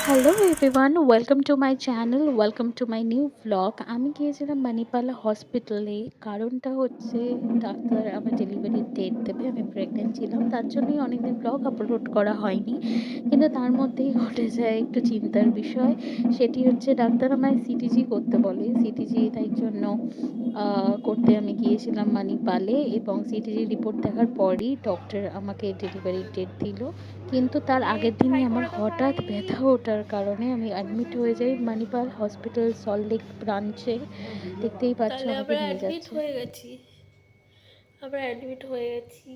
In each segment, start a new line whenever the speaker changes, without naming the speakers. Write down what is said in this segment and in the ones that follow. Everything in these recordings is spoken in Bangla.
Hello everyone, welcome to my channel, welcome to my new vlog. আমি গিয়েছিলাম মানিপালা হসপিটালে। কারণটা হচ্ছে ডাক্তার আমার ডেলিভারির ডেট দেবে। আমি প্রেগনেন্ট ছিলাম, তার জন্যই অনেকদিন ভ্লগ আপলোড করা হয়নি। কিন্তু তার মধ্যেই ঘটে যায় একটু চিন্তার বিষয়। সেটি হচ্ছে ডাক্তার আমায় সিটিজি করতে বলে। সিটিজি তাই জন্য করতে আমি গিয়েছিলাম মানিপালে, এবং সিটিজি রিপোর্ট দেখার পরই ডক্টর আমাকে ডেলিভারির ডেট দিল। কিন্তু তার আগের দিনই আমার হঠাৎ ব্যথা ওঠার কারণে আমি অ্যাডমিট হয়ে যাই মানিপাল হসপিটাল সল্টলেক ব্রাঞ্চে। দেখতেই পাচ্ছ
তাহলে
আমাকে
আমরা
নিয়ে
অ্যাডমিট
যাচ্ছে।
হয়ে গেছি। আমরা অ্যাডমিট হয়ে গেছি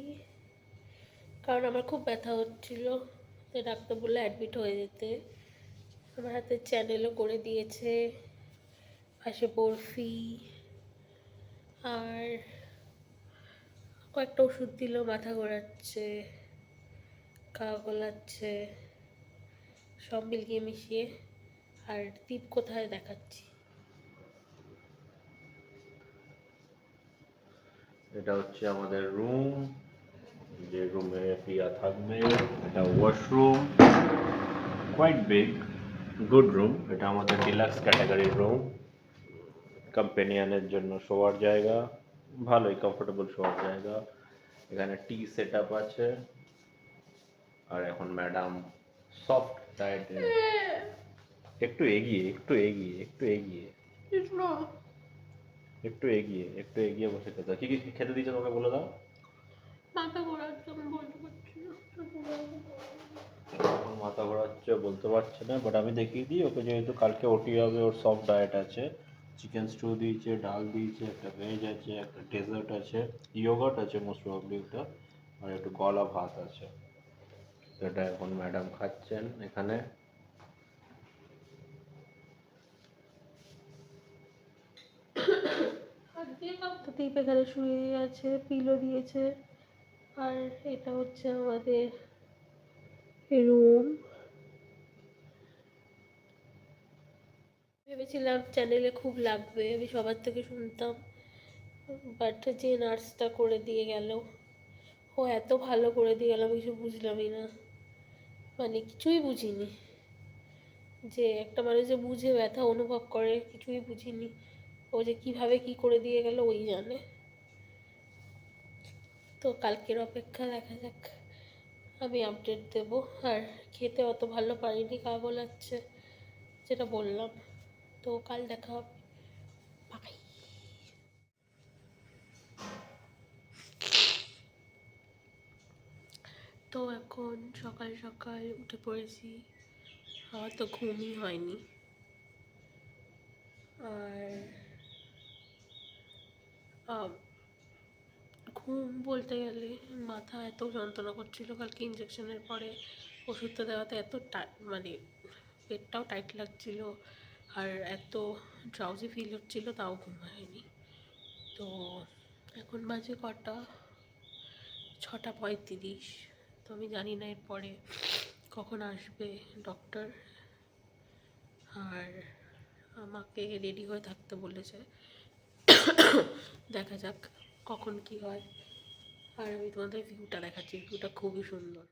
কারণ আমার খুব ব্যথা হচ্ছিল। তো ডাক্তার বললো অ্যাডমিট হয়ে যেতে। আমার হাতে চ্যানেলও করে দিয়েছে, পাশে বরফি আর কয়েকটা ওষুধ দিল। মাথা ঘোরাচ্ছে, গা গোলাচ্ছে, সব মিলিয়ে মিশিয়ে। আর দীপ কোথায় দেখাচ্ছি।
এটা হচ্ছে আমাদের রুম, যে রুমে প্রিয়া থাকবে। এটা washroom, quite big, good room. এটা আমাদের ডিলাক্স ক্যাটাগরির রুম। কম্পেনিয়ানের জন্য শোয়ার জায়গা, ভালোই কমফোর্টেবল শোয়ার জায়গা। এখানে টি সেট আপ আছে। আর এখন ম্যাডাম সফট ডায়েটে, একটু এগিয়ে একটু এগিয়ে একটু এগিয়ে একটু এগিয়ে একটু এগিয়ে বসে খেতে কি কি খেতে দিচ্ছে তোমাকে বলে দাও।
মাথা ঘোরাচ্ছে, আমি বলতে পারছি না।
এখন মাথা ঘোরাচ্ছে, বলতে পারছে না, বাট আমি দেখিয়ে দিই ওকে। যেহেতু কালকে ওটি হবে, ওর সফট ডায়েট আছে। চিকেন স্টু দিয়েছে, ডাল দিয়েছে, একটা ভেজ আছে, একটা ডেজার্ট আছে, ইয়োগার্ট আছে মোস্ট প্রবাবলি ওটা, আর একটু গলা ভাত আছে। তো এটা এখন ম্যাডাম খাচ্ছেন এখানে।
তো দীপ এখানে শুয়ে আছে, পিলো দিয়েছে। আর এটা হচ্ছে আমাদের রুম। ভেবেছিলাম চ্যানেলে খুব লাগবে, আমি সবার থেকে শুনতাম। বাট যে নার্সটা করে দিয়ে গেল, ও এত ভালো করে দিয়ে গেল, আমি কিছু বুঝলামই না। মানে কিছুই বুঝিনি। যে একটা মানুষ যে বুঝে ব্যথা অনুভব করে, কিছুই বুঝিনি। ও যে কিভাবে কি করে দিয়ে গেল ওই জানে। তো কালকের অপেক্ষা, দেখা যাক। আমি আপডেট দেবো। আর খেতে অত ভালো পারিনি, গা গোলাচ্ছে, যেটা বললাম। তো কাল দেখা হবে। বাই। তো এখন সকাল সকাল উঠে পড়েছি। আমার তো ঘুমই হয়নি। আর আম, ঘুম বলতে গেলে মাথা এত যন্ত্রণা করছিল কালকে ইঞ্জেকশনের পরে। ওষুধটা দেওয়াতে এত মানে পেটটাও টাইট লাগছিল। আর এত ড্রাউজি ফিল হচ্ছিল, তাও ঘুম হয়নি। তো এখন বাজে কটা, 6:35। তো আমি জানি না এরপরে কখন আসবে ডক্টর। আর আমাকে রেডি হয়ে থাকতে বলেছে। দেখা যাক কখন কি হয়। আর আমি তোমাদের ভিউটা দেখাচ্ছি, ভিউটা খুবই সুন্দর।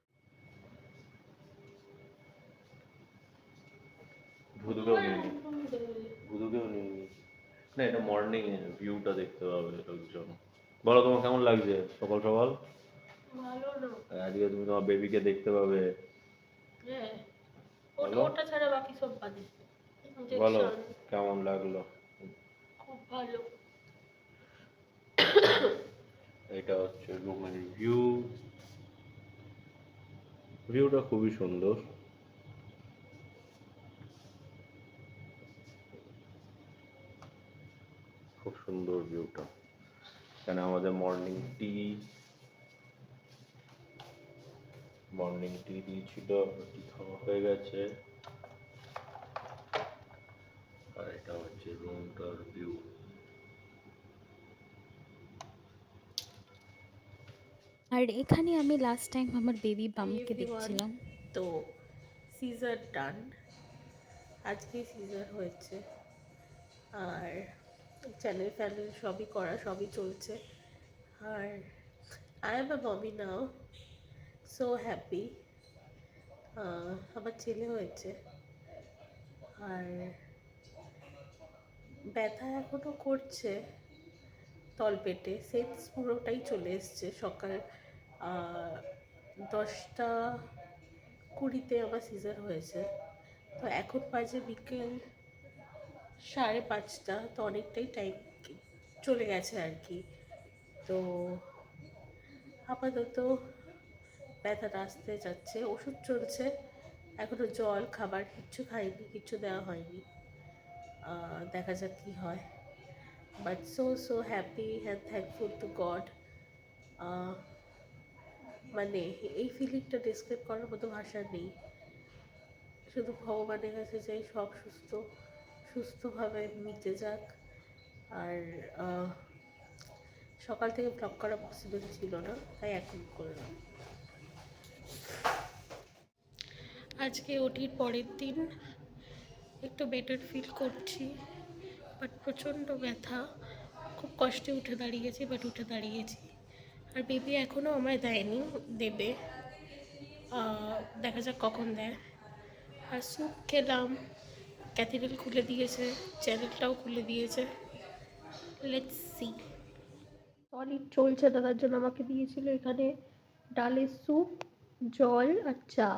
ভুতুকেও নিয়ে নি, ভুতুকেও নিয়ে নি। না, এটা মর্নিং এ ভিউটা দেখতে পাবে লোকজন। বলো তোমার কেমন লাগছে সকাল সকাল?
ভালো না?
আজকে তুমি তোমার বেবিকে দেখতে পাবে।
হ্যাঁ, ওটা
বলো,
ওটা ছাড়া বাকি সব বাজে।
বলো
ইঞ্জেকশন
কেমন লাগলো।
খুব ভালো।
এটা হচ্ছে রুমের ভিউ। ভিউটা খুবই সুন্দর, খুব সুন্দর ভিউটা। এখানে আমাদের মর্নিং টি দিয়েছিল, টি খাওয়া হয়ে গেছে। আর এটা হচ্ছে রুমটার ভিউ।
আর এখানে আমি লাস্ট টাইম আমার বেবি বামকে
এভরিওয়ান,
দেখছিলাম।
তো সিজার ডান। আজকেই সিজার হয়েছে। আর চ্যানেল ফ্যানেল সবই করা, সবই চলছে। আর I am a mommy now, so happy. আমার ছেলে হয়েছে। আর ব্যথা এখনও করছে তলপেটে, সেন্স পুরোটাই চলে এসছে। সকাল 10টা 20 আমার সিজার হয়েছে, তো এখন বাজে বিকেল 5:30, তো অনেকটাই টাইম চলে গেছে আর কি। তো আপাতত ব্যথাটা আসতে যাচ্ছে, ওষুধ চলছে, এখনো জল খাবার কিচ্ছু খাইনি, কিচ্ছু দেওয়া হয়নি। দেখা যাক কী হয়। But so happy and thankful to god. মানে এই ফিলিংটা ডেসক্রাইব করার মতো ভাষা নেই। শুধু ভগবানের কাছে চাই সব সুস্থভাবে মিটে যাক। আর সকাল থেকে ব্লগ করা পসিবল ছিল না, তাই এখন করলাম। আজকে ওটির পরের দিন, একটু বেটার ফিল করছি, বাট প্রচণ্ড ব্যথা, খুব কষ্টে উঠে দাঁড়িয়েছি, বাট উঠে দাঁড়িয়েছি। আর বেবি এখনও আমায় দেয়নি, দেবে, দেখা যাক কখন দেয়। আর স্যুপ খেলাম, ক্যাথেড্রাল খুলে দিয়েছে, চ্যানেলটাও খুলে দিয়েছে, লেটস সি। টনিক চলছে না, তার জন্য আমাকে দিয়েছিল এখানে ডালের স্যুপ, জল আর চা।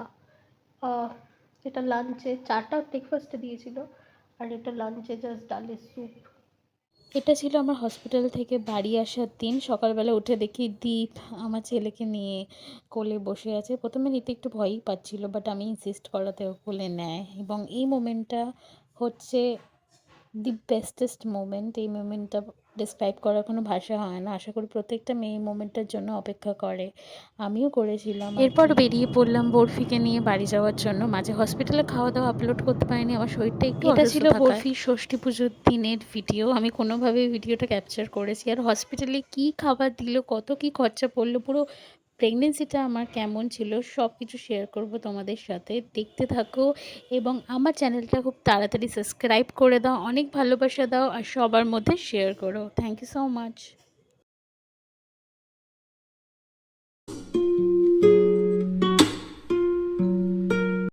এটা লাঞ্চে, চাটা ব্রেকফাস্টে দিয়েছিল, আর এটা লাঞ্চে জাস্ট ডালের স্যুপ।
এটা ছিল আমার হসপিটাল থেকে বাড়ি আসার দিন। সকালবেলা উঠে দেখি দীপ আমার ছেলেকে নিয়ে কোলে বসে আছে। প্রথমে নিতে একটু ভয়ই পাচ্ছিল, বাট আমি ইনসিস্ট করাতে ও কোলে নেয়, এবং এই মোমেন্টটা হচ্ছে দি বেস্টেস্ট মোমেন্ট। এই মোমেন্টটা ডেসক্রাইব করার কোনো ভাষা হয় না। আশা করি প্রত্যেকটা মেয়ে এই মোমেন্টটার জন্য অপেক্ষা করে, আমিও করেছিলাম। এরপর বেরিয়ে পড়লাম বরফিকে নিয়ে বাড়ি যাওয়ার জন্য। মাঝে হসপিটালে খাওয়া দাওয়া আপলোড করতে পারিনি, আমার শরীরটা একটু এটা ছিল বরফির ষষ্ঠী পুজোর দিনের ভিডিও। আমি কোনোভাবে ভিডিওটা ক্যাপচার করেছি। আর হসপিটালে কী খাবার দিল, কত কী খরচা পড়লো, পুরো প্রেগনেন্সিটা আমার কেমন ছিল সব কিছু শেয়ার করব তোমাদের সাথে। দেখতে থাকো এবং আমার চ্যানেলটা খুব তাড়াতাড়ি সাবস্ক্রাইব করে দাও, অনেক ভালোবাসা দাও আর সবার মধ্যে শেয়ার করো। Thank you so much.